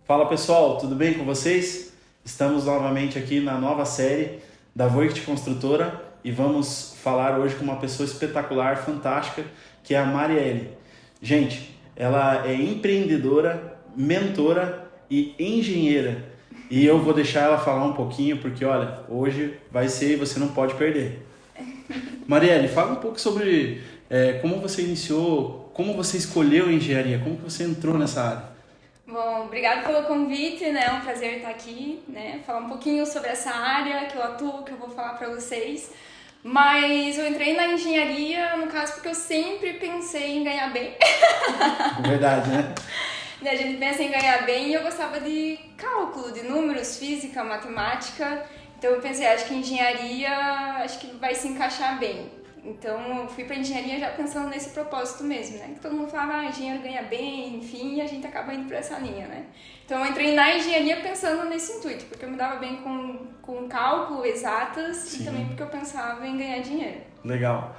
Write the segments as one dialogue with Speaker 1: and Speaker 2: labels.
Speaker 1: Fala pessoal, tudo bem com vocês? Estamos novamente aqui na nova série da Voigt Construtora e vamos falar hoje com uma pessoa espetacular, fantástica, que é a Marielle. Gente, ela é empreendedora, mentora e engenheira. E eu vou deixar ela falar um pouquinho porque, olha, hoje vai ser e você não pode perder. Marielle, fala um pouco sobre como você iniciou, como você escolheu a engenharia, como que você entrou nessa área.
Speaker 2: Bom, obrigado pelo convite, né? É um prazer estar aqui, né? Falar um pouquinho sobre essa área que eu atuo, que eu vou falar para vocês. Mas eu entrei na engenharia, no caso, porque eu sempre pensei em ganhar bem.
Speaker 1: Verdade, né?
Speaker 2: A gente pensa em ganhar bem e eu gostava de cálculo, de números, física, matemática. Então eu pensei, acho que engenharia acho que vai se encaixar bem. Então eu fui para engenharia já pensando nesse propósito mesmo, né? Que todo mundo falava, engenheiro ganha bem, enfim, e a gente acaba indo para essa linha, né? Então eu entrei na engenharia pensando nesse intuito, porque eu me dava bem com cálculo, exatas. Sim. E também porque eu pensava em ganhar dinheiro.
Speaker 1: Legal.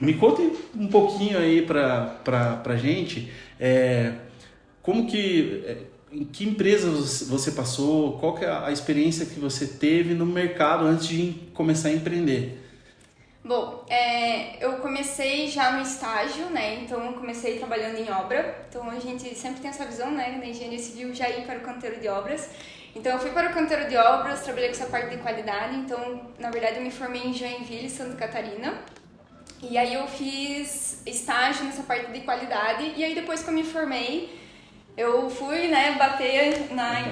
Speaker 1: Me conte um pouquinho aí pra gente, como que, em que empresa você passou, qual que é a experiência que você teve no mercado antes de começar a empreender?
Speaker 2: Bom, eu comecei já no estágio, né? Então eu comecei trabalhando em obra. Então a gente sempre tem essa visão, né? Na engenharia civil já ir para o canteiro de obras. Então eu fui para o canteiro de obras, trabalhei com essa parte de qualidade. Então, na verdade, eu me formei em Joinville, Santa Catarina. E aí eu fiz estágio nessa parte de qualidade. E aí depois que eu me formei, eu fui, né, bater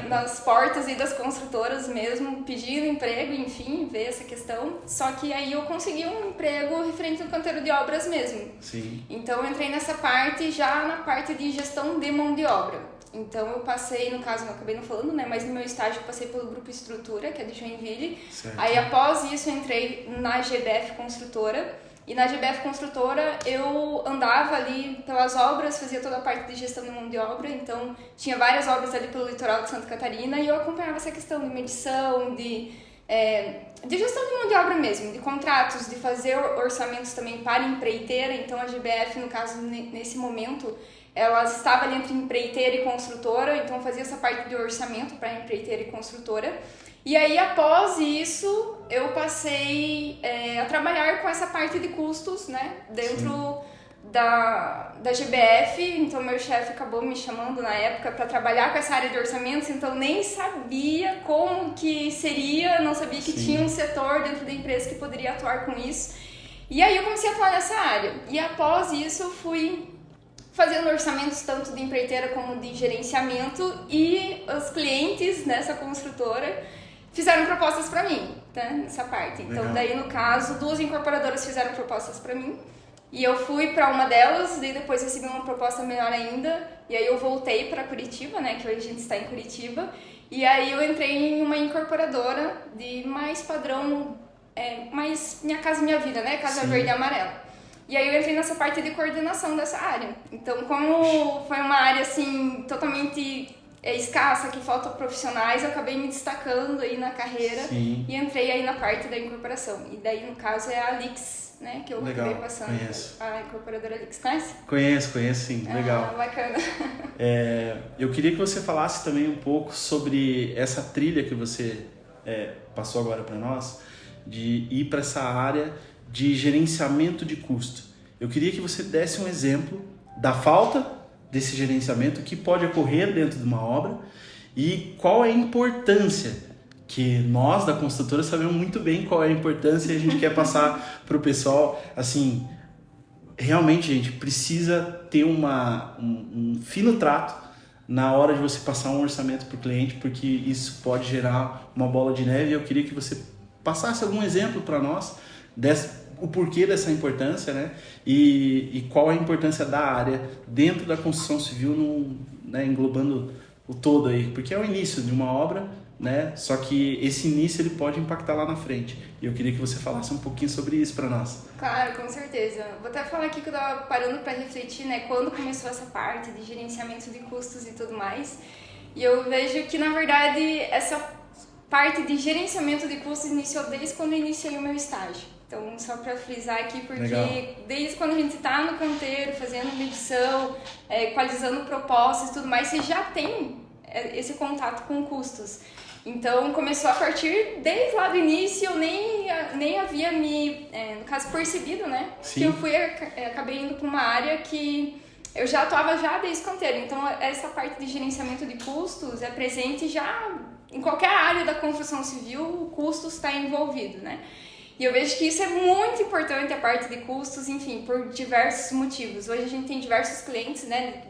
Speaker 2: nas portas aí das construtoras mesmo, pedindo emprego, enfim, ver essa questão. Só que aí eu consegui um emprego referente ao canteiro de obras mesmo.
Speaker 1: Sim.
Speaker 2: Então eu entrei nessa parte, já na parte de gestão de mão de obra. Então eu passei, no caso, não acabei não falando, né, mas no meu estágio eu passei pelo Grupo Estrutura, que é de Joinville.
Speaker 1: Certo.
Speaker 2: Aí após isso eu entrei na GBF Construtora. E na GBF Construtora eu andava ali pelas obras, fazia toda a parte de gestão de mão de obra, então tinha várias obras ali pelo litoral de Santa Catarina e eu acompanhava essa questão de medição, de gestão de mão de obra mesmo, de contratos, de fazer orçamentos também para empreiteira. Então a GBF, no caso, nesse momento, ela estava ali entre empreiteira e construtora, então fazia essa parte de orçamento para empreiteira e construtora. E aí, após isso, eu passei a trabalhar com essa parte de custos, né, dentro da GBF. Então, meu chefe acabou me chamando na época para trabalhar com essa área de orçamentos, então nem sabia como que seria, não sabia que tinha um setor dentro da empresa que poderia atuar com isso. E aí eu comecei a atuar nessa área. E após isso, eu fui fazendo orçamentos tanto de empreiteira como de gerenciamento, e os clientes nessa construtora fizeram propostas para mim, tá? Nessa parte. Então, legal. Daí, no caso, 2 incorporadoras fizeram propostas para mim. E eu fui para uma delas, e depois recebi uma proposta melhor ainda. E aí eu voltei para Curitiba, né? Que hoje a gente está em Curitiba. E aí eu entrei em uma incorporadora de mais padrão, mais Minha Casa Minha Vida, né? Casa Verde e Amarela. E aí eu entrei nessa parte de coordenação dessa área. Então, como foi uma área, assim, totalmente escassa, que falta profissionais, eu acabei me destacando aí na carreira. Sim. E entrei aí na parte da incorporação. E daí, no caso, é a Alix, né, que eu acabei passando.
Speaker 1: Conheço.
Speaker 2: A incorporadora Alix, conhece?
Speaker 1: Conheço sim, legal.
Speaker 2: Bacana.
Speaker 1: Eu queria que você falasse também um pouco sobre essa trilha que você passou agora para nós, de ir para essa área de gerenciamento de custo. Eu queria que você desse um exemplo da falta desse gerenciamento que pode ocorrer dentro de uma obra e qual é a importância, que nós da construtora sabemos muito bem qual é a importância e a gente quer passar para o pessoal. Assim, realmente, gente, precisa ter um fino trato na hora de você passar um orçamento para o cliente, porque isso pode gerar uma bola de neve. Eu queria que você passasse algum exemplo para nós o porquê dessa importância, né? E qual a importância da área dentro da construção civil, né, englobando o todo aí, porque é o início de uma obra, né? Só que esse início ele pode impactar lá na frente. E eu queria que você falasse um pouquinho sobre isso para nós.
Speaker 2: Claro, com certeza. Vou até falar aqui que eu estava parando para refletir, né, quando começou essa parte de gerenciamento de custos e tudo mais. E eu vejo que, na verdade, essa parte de gerenciamento de custos iniciou desde quando eu iniciei o meu estágio. Então, só para frisar aqui, porque legal. Desde quando a gente está no canteiro, fazendo medição, equalizando propostas e tudo mais, você já tem esse contato com custos. Então, começou a partir desde lá do início, eu nem havia no caso, percebido, né?
Speaker 1: Sim.
Speaker 2: Que eu acabei indo para uma área que eu já atuava já desde canteiro. Então, essa parte de gerenciamento de custos é presente já em qualquer área da construção civil, o custos está envolvido, né? E eu vejo que isso é muito importante, a parte de custos, enfim, por diversos motivos. Hoje a gente tem diversos clientes, né,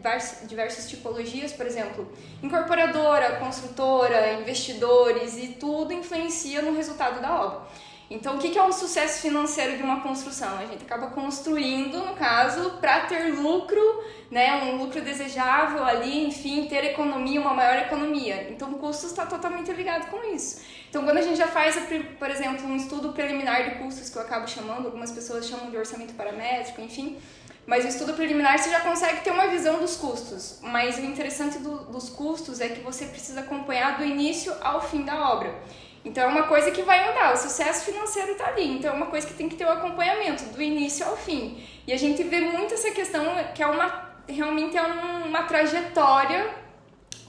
Speaker 2: diversas tipologias, por exemplo, incorporadora, construtora, investidores, e tudo influencia no resultado da obra. Então, o que é um sucesso financeiro de uma construção? A gente acaba construindo, no caso, para ter lucro, né, um lucro desejável ali, enfim, ter economia, uma maior economia. Então, o custo está totalmente ligado com isso. Então, quando a gente já faz, por exemplo, um estudo preliminar de custos, que eu acabo chamando, algumas pessoas chamam de orçamento paramétrico, enfim, mas o estudo preliminar você já consegue ter uma visão dos custos. Mas o interessante dos custos é que você precisa acompanhar do início ao fim da obra. Então, é uma coisa que vai andar, o sucesso financeiro está ali. Então, é uma coisa que tem que ter o acompanhamento do início ao fim. E a gente vê muito essa questão que realmente é uma trajetória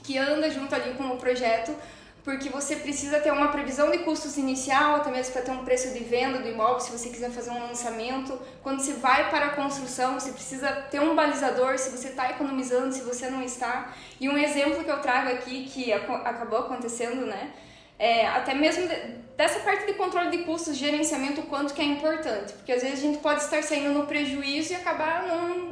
Speaker 2: que anda junto ali com o projeto, porque você precisa ter uma previsão de custos inicial, até mesmo para ter um preço de venda do imóvel, se você quiser fazer um lançamento. Quando você vai para a construção, você precisa ter um balizador, se você está economizando, se você não está. E um exemplo que eu trago aqui, que acabou acontecendo, né? Até mesmo dessa parte de controle de custos, gerenciamento, o quanto que é importante. Porque às vezes a gente pode estar saindo no prejuízo e acabar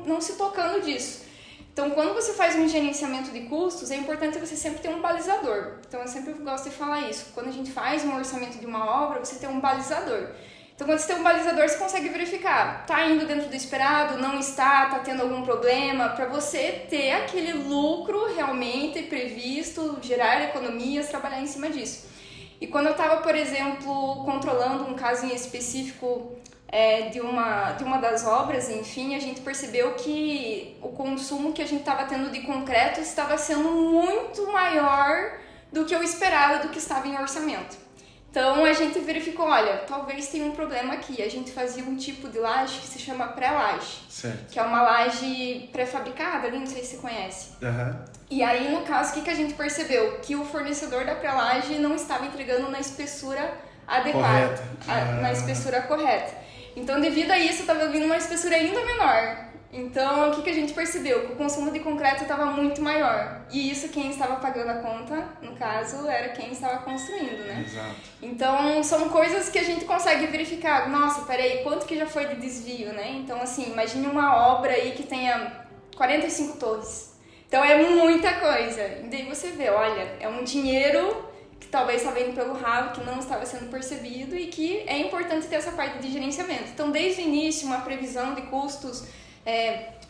Speaker 2: não se tocando disso. Então, quando você faz um gerenciamento de custos, é importante você sempre ter um balizador. Então, eu sempre gosto de falar isso. Quando a gente faz um orçamento de uma obra, você tem um balizador. Então, quando você tem um balizador, você consegue verificar. Está indo dentro do esperado, não está tendo algum problema, para você ter aquele lucro realmente previsto, gerar economias, trabalhar em cima disso. E quando eu estava, por exemplo, controlando um caso em específico de uma das obras, enfim, a gente percebeu que o consumo que a gente estava tendo de concreto estava sendo muito maior do que eu esperava, do que estava em orçamento. Então a gente verificou, olha, talvez tenha um problema aqui. A gente fazia um tipo de laje que se chama pré-laje, que é uma laje pré-fabricada ali, não sei se você conhece.
Speaker 1: Uhum.
Speaker 2: E aí, no caso, o que a gente percebeu? Que o fornecedor da pré-laje não estava entregando na espessura adequada, na espessura correta. Então, devido a isso, estava vindo uma espessura ainda menor. Então, o que a gente percebeu? Que o consumo de concreto estava muito maior. E isso, quem estava pagando a conta, no caso, era quem estava construindo, né?
Speaker 1: Exato.
Speaker 2: Então, são coisas que a gente consegue verificar. Nossa, peraí, quanto que já foi de desvio, né? Então, assim, imagine uma obra aí que tenha 45 torres. Então, é muita coisa. E daí você vê, olha, é um dinheiro que talvez estava indo pelo ralo, que não estava sendo percebido e que é importante ter essa parte de gerenciamento. Então, desde o início, uma previsão de custos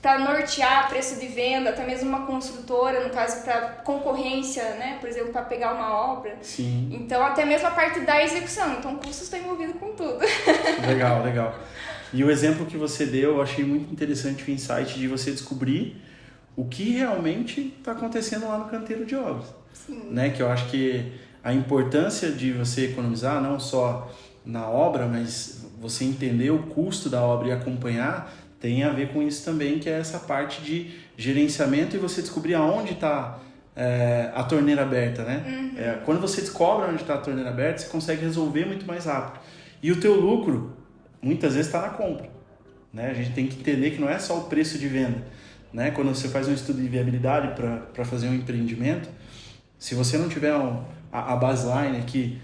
Speaker 2: para nortear preço de venda, até mesmo uma construtora, no caso, para concorrência, né? Por exemplo, para pegar uma obra.
Speaker 1: Sim.
Speaker 2: Então, até mesmo a parte da execução. Então, o custo está envolvido com tudo.
Speaker 1: Legal, legal. E o exemplo que você deu, eu achei muito interessante o insight de você descobrir o que realmente está acontecendo lá no canteiro de obras.
Speaker 2: Sim.
Speaker 1: Né? Que eu acho que a importância de você economizar, não só na obra, mas você entender o custo da obra e acompanhar, tem a ver com isso também, que é essa parte de gerenciamento e você descobrir aonde está a torneira aberta, né?
Speaker 2: Uhum.
Speaker 1: Quando você descobre onde está a torneira aberta, você consegue resolver muito mais rápido. E o teu lucro, muitas vezes, está na compra, né? A gente tem que entender que não é só o preço de venda, né? Quando você faz um estudo de viabilidade para fazer um empreendimento, se você não tiver a baseline aqui,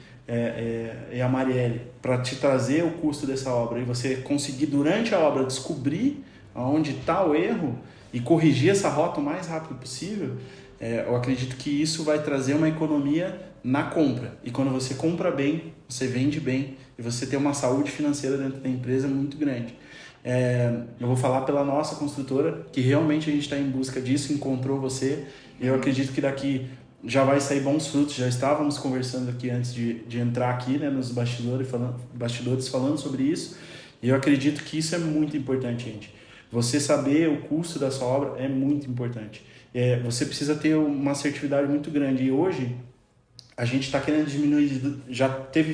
Speaker 1: a Marielle, para te trazer o custo dessa obra e você conseguir durante a obra descobrir aonde está o erro e corrigir essa rota o mais rápido possível, eu acredito que isso vai trazer uma economia na compra. E quando você compra bem, você vende bem e você tem uma saúde financeira dentro da empresa muito grande. Eu vou falar pela nossa construtora, que realmente a gente está em busca disso, encontrou você, e eu acredito que daqui já vai sair bons frutos. Já estávamos conversando aqui antes de entrar aqui, né, nos bastidores falando sobre isso, e eu acredito que isso é muito importante, gente. Você saber o custo da sua obra é muito importante. Você precisa ter uma assertividade muito grande, e hoje a gente está querendo diminuir, já teve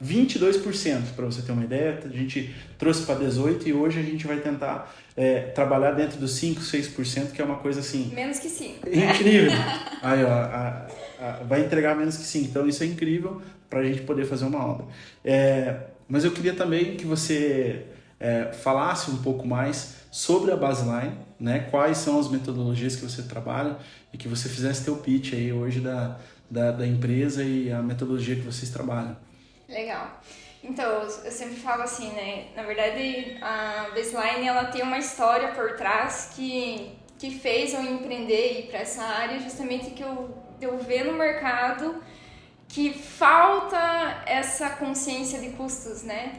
Speaker 1: 22%, para você ter uma ideia, a gente trouxe para 18% e hoje a gente vai tentar trabalhar dentro dos 5, 6%, que é uma coisa assim...
Speaker 2: Menos que 5.
Speaker 1: Incrível! Aí, ó, vai entregar menos que 5%, então isso é incrível para a gente poder fazer uma onda. Mas eu queria também que você falasse um pouco mais sobre a Baseline, né? Quais são as metodologias que você trabalha e que você fizesse teu pitch aí hoje da empresa e a metodologia que vocês trabalham.
Speaker 2: Legal. Então, eu sempre falo assim, né? Na verdade, a Baseline, ela tem uma história por trás que fez eu empreender e ir para essa área, justamente que eu ver no mercado que falta essa consciência de custos, né?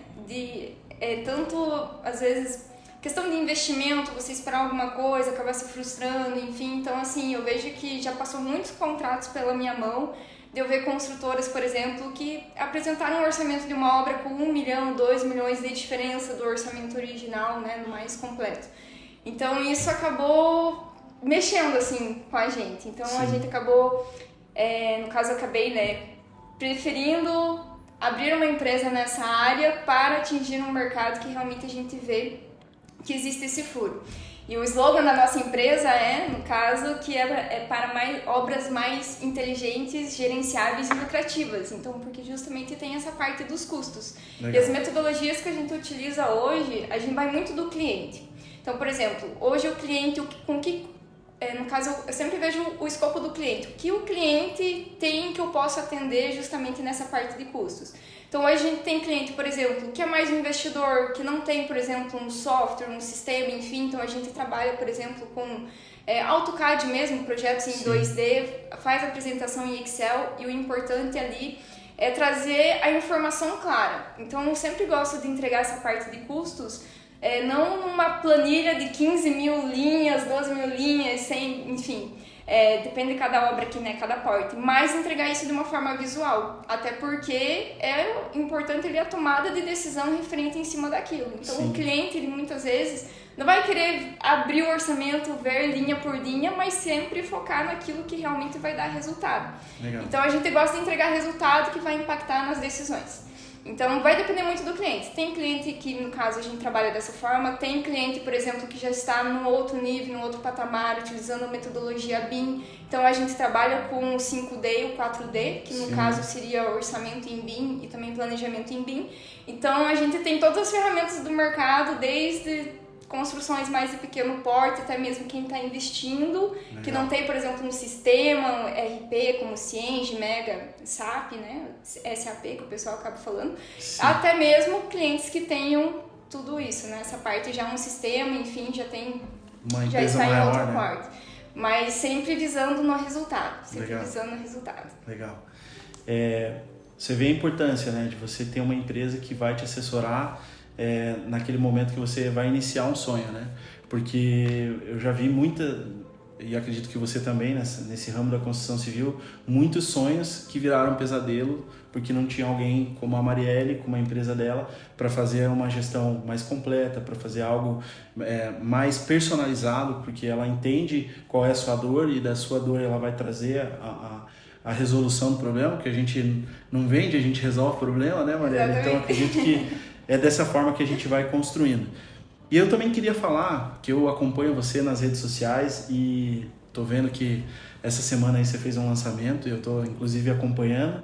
Speaker 2: Tanto, às vezes, questão de investimento, você esperar alguma coisa, acabar se frustrando, enfim. Então, assim, eu vejo que já passou muitos contratos pela minha mão, de eu ver construtoras, por exemplo, que apresentaram um orçamento de uma obra com 1 milhão, 2 milhões de diferença do orçamento original, né, do mais completo. Então, isso acabou mexendo, assim, com a gente. Então, Sim. A gente acabou, no caso, eu acabei, né, preferindo abrir uma empresa nessa área para atingir um mercado que realmente a gente vê que existe esse furo. E o slogan da nossa empresa no caso, que é para obras mais inteligentes, gerenciáveis e lucrativas. Então, porque justamente tem essa parte dos custos. Legal. E as metodologias que a gente utiliza hoje, a gente vai muito do cliente. Então, por exemplo, hoje o cliente, no caso, eu sempre vejo o escopo do cliente. O que o cliente tem que eu posso atender justamente nessa parte de custos. Então, hoje a gente tem cliente, por exemplo, que é mais um investidor, que não tem, por exemplo, um software, um sistema, enfim. Então, a gente trabalha, por exemplo, com AutoCAD mesmo, projetos em Sim. 2D, faz apresentação em Excel e o importante ali é trazer a informação clara. Então, eu sempre gosto de entregar essa parte de custos, não numa planilha de 15 mil linhas, 12 mil linhas, 100, enfim... depende de cada obra aqui, né, cada porte, mas entregar isso de uma forma visual, até porque é importante ali a tomada de decisão referente em cima daquilo. Então Sim. O cliente, ele muitas vezes não vai querer abrir o orçamento, ver linha por linha, mas sempre focar naquilo que realmente vai dar resultado. Legal. Então a gente gosta de entregar resultado que vai impactar nas decisões. Então, vai depender muito do cliente. Tem cliente que, no caso, a gente trabalha dessa forma. Tem cliente, por exemplo, que já está num outro nível, num outro patamar, utilizando a metodologia BIM. Então, a gente trabalha com o 5D e o 4D, que no Sim. caso seria orçamento em BIM e também planejamento em BIM. Então, a gente tem todas as ferramentas do mercado, desde construções mais de pequeno porte, até mesmo quem está investindo, Legal. Que não tem, por exemplo, um sistema, um RP como Cienge, Mega, SAP, né? SAP, que o pessoal acaba falando. Sim. Até mesmo clientes que tenham tudo isso, né? Essa parte já é um sistema, enfim, já está em outro porte. Mas sempre visando no resultado. Sempre Legal. Visando no resultado.
Speaker 1: Legal. Você vê a importância, né, de você ter uma empresa que vai te assessorar naquele momento que você vai iniciar um sonho, né? Porque eu já vi e acredito que você também, nesse ramo da construção civil, muitos sonhos que viraram pesadelo porque não tinha alguém como a Marielle, como a empresa dela, para fazer uma gestão mais completa, para fazer algo mais personalizado, porque ela entende qual é a sua dor e da sua dor ela vai trazer a resolução do problema, porque a gente não vende, a gente resolve o problema, né, Marielle? Então, acredito que é dessa forma que a gente vai construindo. E eu também queria falar que eu acompanho você nas redes sociais e tô vendo que essa semana aí você fez um lançamento e eu tô inclusive acompanhando.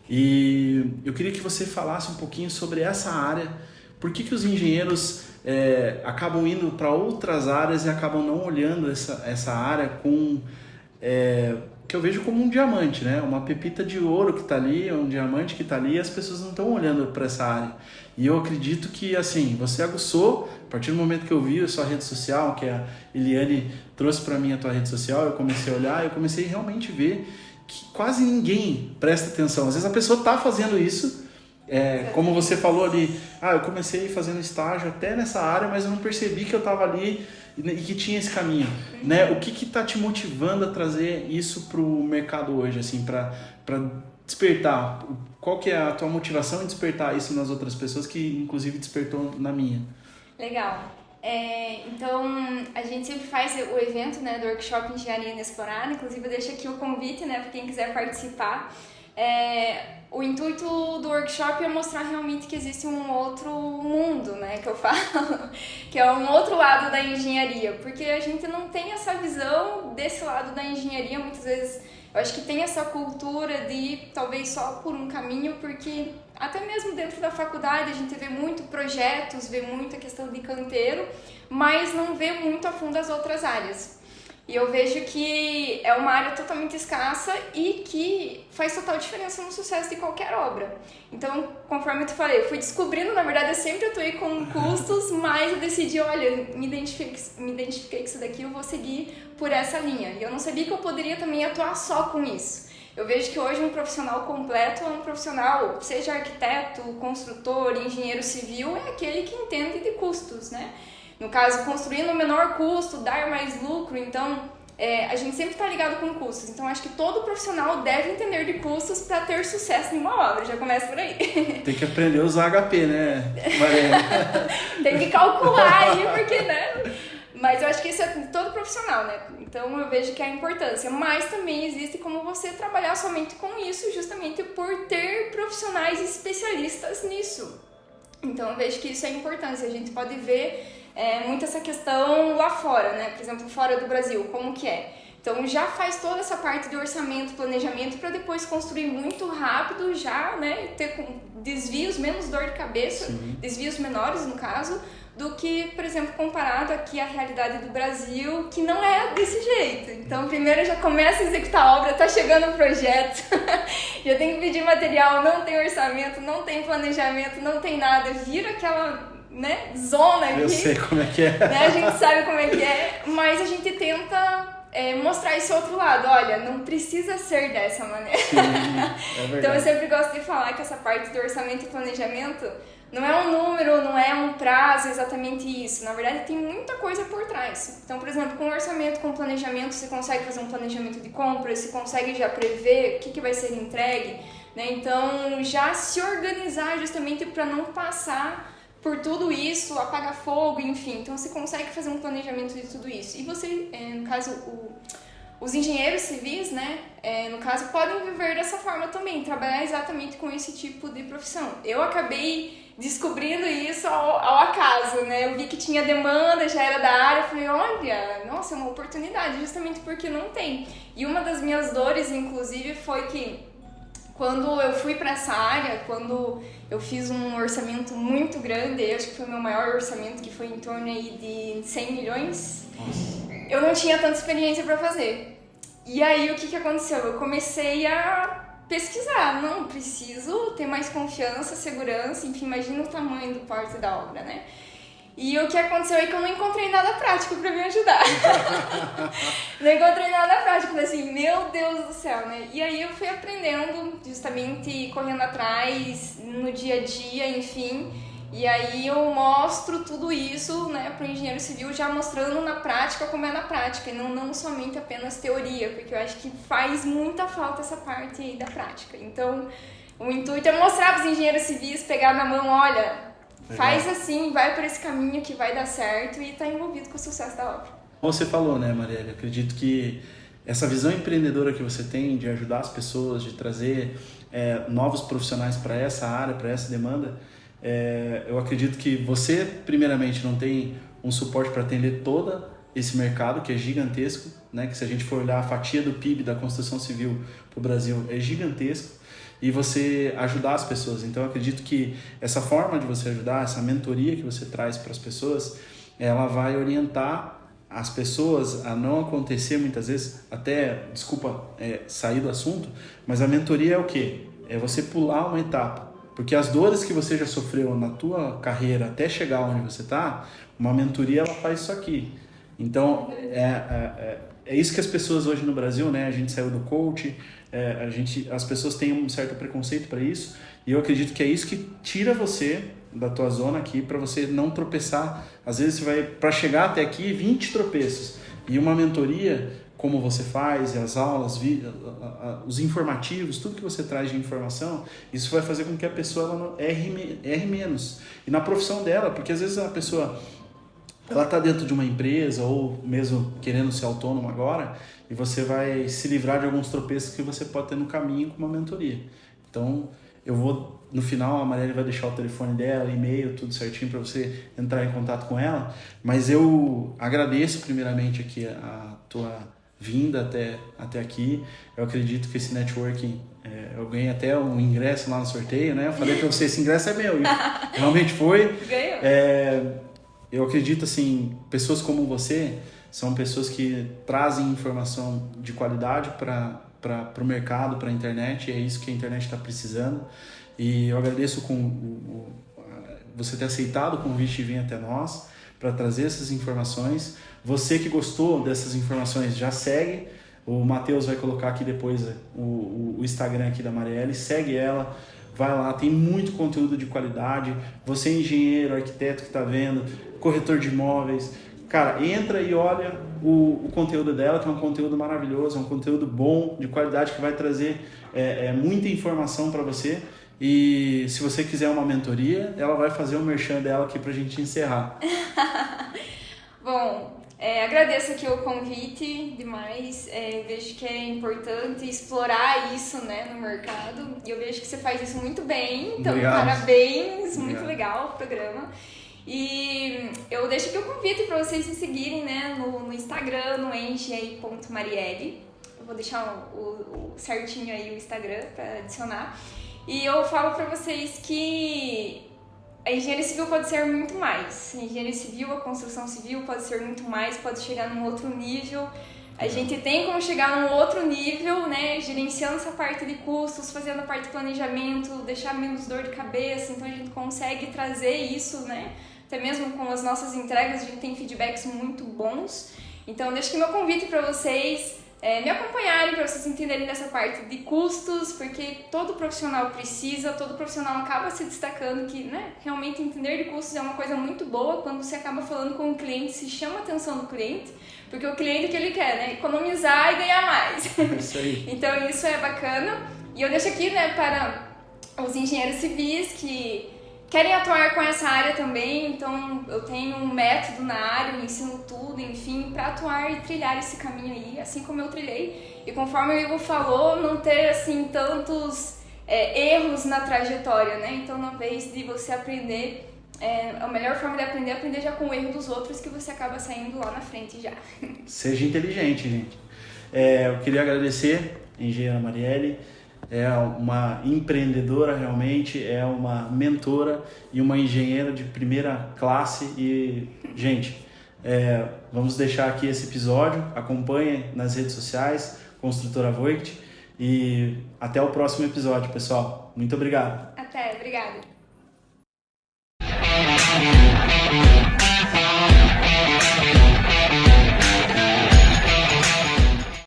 Speaker 1: E eu queria que você falasse um pouquinho sobre essa área. Por que os engenheiros acabam indo para outras áreas e acabam não olhando essa área com... que eu vejo como um diamante, né? Uma pepita de ouro que está ali, um diamante que está ali, e as pessoas não estão olhando para essa área. E eu acredito que, assim, você aguçou, a partir do momento que eu vi a sua rede social, que a Eliane trouxe para mim a tua rede social, eu comecei a olhar, eu comecei a realmente ver que quase ninguém presta atenção. Às vezes a pessoa está fazendo isso, como você falou ali, eu comecei fazendo estágio até nessa área, mas eu não percebi que eu estava ali e que tinha esse caminho, né? O que está te motivando a trazer isso para o mercado hoje, assim, para despertar? Qual que é a tua motivação em despertar isso nas outras pessoas, que inclusive despertou na minha?
Speaker 2: Legal. Então, a gente sempre faz o evento, né, do Workshop Engenharia Inexplorada. Inclusive, eu deixo aqui o convite, né, para quem quiser participar. O intuito do workshop é mostrar realmente que existe um outro mundo, né, que eu falo, que é um outro lado da engenharia, porque a gente não tem essa visão desse lado da engenharia, muitas vezes eu acho que tem essa cultura de ir talvez só por um caminho, porque até mesmo dentro da faculdade a gente vê muito projetos, vê muita questão de canteiro, mas não vê muito a fundo as outras áreas. E eu vejo que é uma área totalmente escassa e que faz total diferença no sucesso de qualquer obra. Então, conforme eu te falei, eu fui descobrindo, na verdade eu sempre atuei com custos, mas eu decidi, olha, me identifiquei com isso daqui, eu vou seguir por essa linha. E eu não sabia que eu poderia também atuar só com isso. Eu vejo que hoje um profissional completo é um profissional, seja arquiteto, construtor, engenheiro civil, é aquele que entende de custos, né? No caso, construir no menor custo, dar mais lucro, então a gente sempre está ligado com custos. Então acho que todo profissional deve entender de custos para ter sucesso em uma obra, já começa por aí.
Speaker 1: Tem que aprender a usar HP, né, Mariana?
Speaker 2: Tem que calcular aí, porque, né? Mas eu acho que isso é de todo profissional, né? Então eu vejo que é a importância. Mas também existe como você trabalhar somente com isso, justamente por ter profissionais especialistas nisso. Então eu vejo que isso é importante. A gente pode ver muito essa questão lá fora, né? Por exemplo, fora do Brasil, como que é? Então já faz toda essa parte de orçamento, planejamento, para depois construir muito rápido já, né? Ter desvios, menos dor de cabeça, sim, desvios menores no caso, do que, por exemplo, comparado aqui à realidade do Brasil, que não é desse jeito. Então primeiro já começa a executar a obra, tá chegando o projeto, já tem que pedir material, não tem orçamento, não tem planejamento, não tem nada, vira aquela, né, zona aqui.
Speaker 1: Eu sei como é que é.
Speaker 2: Né, a gente sabe como é que é, mas a gente tenta mostrar esse outro lado. Olha, não precisa ser dessa maneira. Sim, é verdade. Então eu sempre gosto de falar que essa parte do orçamento e planejamento não é um número, não é um prazo, exatamente isso. Na verdade, tem muita coisa por trás. Então, por exemplo, com orçamento, com planejamento, você consegue fazer um planejamento de compras, você consegue já prever o que vai ser entregue, né? Então, já se organizar justamente para não passar por tudo isso, apagar fogo, enfim. Então, você consegue fazer um planejamento de tudo isso. E você, no caso, os engenheiros civis, né, no caso, podem viver dessa forma também, trabalhar exatamente com esse tipo de profissão. Eu acabei descobrindo isso ao acaso, né? Eu vi que tinha demanda, já era da área, eu falei, olha, nossa, é uma oportunidade, justamente porque não tem. E uma das minhas dores, inclusive, foi que quando eu fui para essa área, quando eu fiz um orçamento muito grande, eu acho que foi o meu maior orçamento, que foi em torno aí de 100 milhões, eu não tinha tanta experiência para fazer. E aí, o que aconteceu? Eu comecei a pesquisar, não, preciso ter mais confiança, segurança, enfim, imagina o tamanho do porte da obra, né? E o que aconteceu é que eu não encontrei nada prático para me ajudar. Não encontrei nada prático, falei assim, meu Deus do céu, né? E aí eu fui aprendendo, justamente correndo atrás, no dia a dia, enfim. E aí eu mostro tudo isso, né, para o engenheiro civil, já mostrando na prática como é na prática, e não somente apenas teoria, porque eu acho que faz muita falta essa parte aí da prática. Então, o intuito é mostrar para os engenheiros civis, pegar na mão, olha, faz assim, vai por esse caminho que vai dar certo e tá envolvido com o sucesso da obra.
Speaker 1: Como você falou, né, Marielle? Acredito que essa visão empreendedora que você tem de ajudar as pessoas, de trazer novos profissionais para essa área, para essa demanda, eu acredito que você, primeiramente, não tem um suporte para atender todo esse mercado, que é gigantesco, né? Que se a gente for olhar a fatia do PIB da construção civil para o Brasil, é gigantesco, e você ajudar as pessoas. Então, eu acredito que essa forma de você ajudar, essa mentoria que você traz para as pessoas, ela vai orientar as pessoas a não acontecer muitas vezes, até, desculpa sair do assunto, mas a mentoria é o quê? É você pular uma etapa. Porque as dores que você já sofreu na tua carreira até chegar onde você está, uma mentoria ela faz isso aqui. Então, é isso que as pessoas hoje no Brasil, né? A gente saiu do coach, as pessoas têm um certo preconceito para isso, e eu acredito que é isso que tira você da tua zona aqui, para você não tropeçar. Às vezes você vai, para chegar até aqui, 20 tropeços. E uma mentoria, como você faz, as aulas, os informativos, tudo que você traz de informação, isso vai fazer com que a pessoa ela erre menos. E na profissão dela, porque às vezes a pessoa ela está dentro de uma empresa ou mesmo querendo ser autônoma agora, e você vai se livrar de alguns tropeços que você pode ter no caminho com uma mentoria. Então, eu vou, no final, a Marielle vai deixar o telefone dela, e-mail, tudo certinho para você entrar em contato com ela, mas eu agradeço primeiramente aqui a tua vinda até aqui. Eu acredito que esse networking, eu ganhei até um ingresso lá no sorteio, né? Eu falei para você, esse ingresso é meu, e realmente foi.
Speaker 2: Ganhou.
Speaker 1: Eu acredito, assim, pessoas como você são pessoas que trazem informação de qualidade para o mercado, para a internet, e é isso que a internet está precisando. E eu agradeço você ter aceitado o convite e vir até nós para trazer essas informações. Você que gostou dessas informações, já segue. O Matheus vai colocar aqui depois o Instagram aqui da Marielle, segue ela. Vai lá, tem muito conteúdo de qualidade. Você é engenheiro, arquiteto que está vendo, corretor de imóveis, cara, entra e olha o conteúdo dela, que é um conteúdo maravilhoso, é um conteúdo bom, de qualidade, que vai trazer muita informação para você. E se você quiser uma mentoria, ela vai fazer o merchan dela aqui para a gente encerrar.
Speaker 2: Bom, agradeço aqui o convite demais, vejo que é importante explorar isso, né, no mercado, e eu vejo que você faz isso muito bem, então
Speaker 1: Obrigado.
Speaker 2: Parabéns,
Speaker 1: Obrigado.
Speaker 2: Muito legal o programa. E eu deixo aqui o convite para vocês me seguirem, né, no Instagram, no engenharia.marielle. Eu vou deixar o certinho aí o Instagram para adicionar. E eu falo para vocês que a engenharia civil pode ser muito mais. A engenharia civil, a construção civil pode ser muito mais, pode chegar num outro nível. A gente tem como chegar num outro nível, né, gerenciando essa parte de custos, fazendo a parte de planejamento, deixar menos dor de cabeça. Então a gente consegue trazer isso, né, até mesmo com as nossas entregas, a gente tem feedbacks muito bons. Então deixo aqui meu convite para vocês me acompanharem, para vocês entenderem dessa parte de custos, porque todo profissional precisa, todo profissional acaba se destacando que, né, realmente entender de custos é uma coisa muito boa quando você acaba falando com o cliente, se chama a atenção do cliente, porque o cliente o que ele quer, né, economizar e ganhar mais.
Speaker 1: Isso aí.
Speaker 2: Então isso é bacana. E eu deixo aqui, né, para os engenheiros civis que querem atuar com essa área também, então eu tenho um método na área, eu ensino tudo, enfim, para atuar e trilhar esse caminho aí, assim como eu trilhei. E conforme o Igor falou, não ter assim tantos erros na trajetória, né? Então, na vez de você aprender, a melhor forma de aprender é aprender já com o erro dos outros, que você acaba saindo lá na frente já.
Speaker 1: Seja inteligente, gente. Eu queria agradecer a engenheira Marielle. É uma empreendedora realmente, é uma mentora e uma engenheira de primeira classe. E, gente, vamos deixar aqui esse episódio, acompanhem nas redes sociais, Construtora Voigt, e até o próximo episódio, pessoal. Muito obrigado.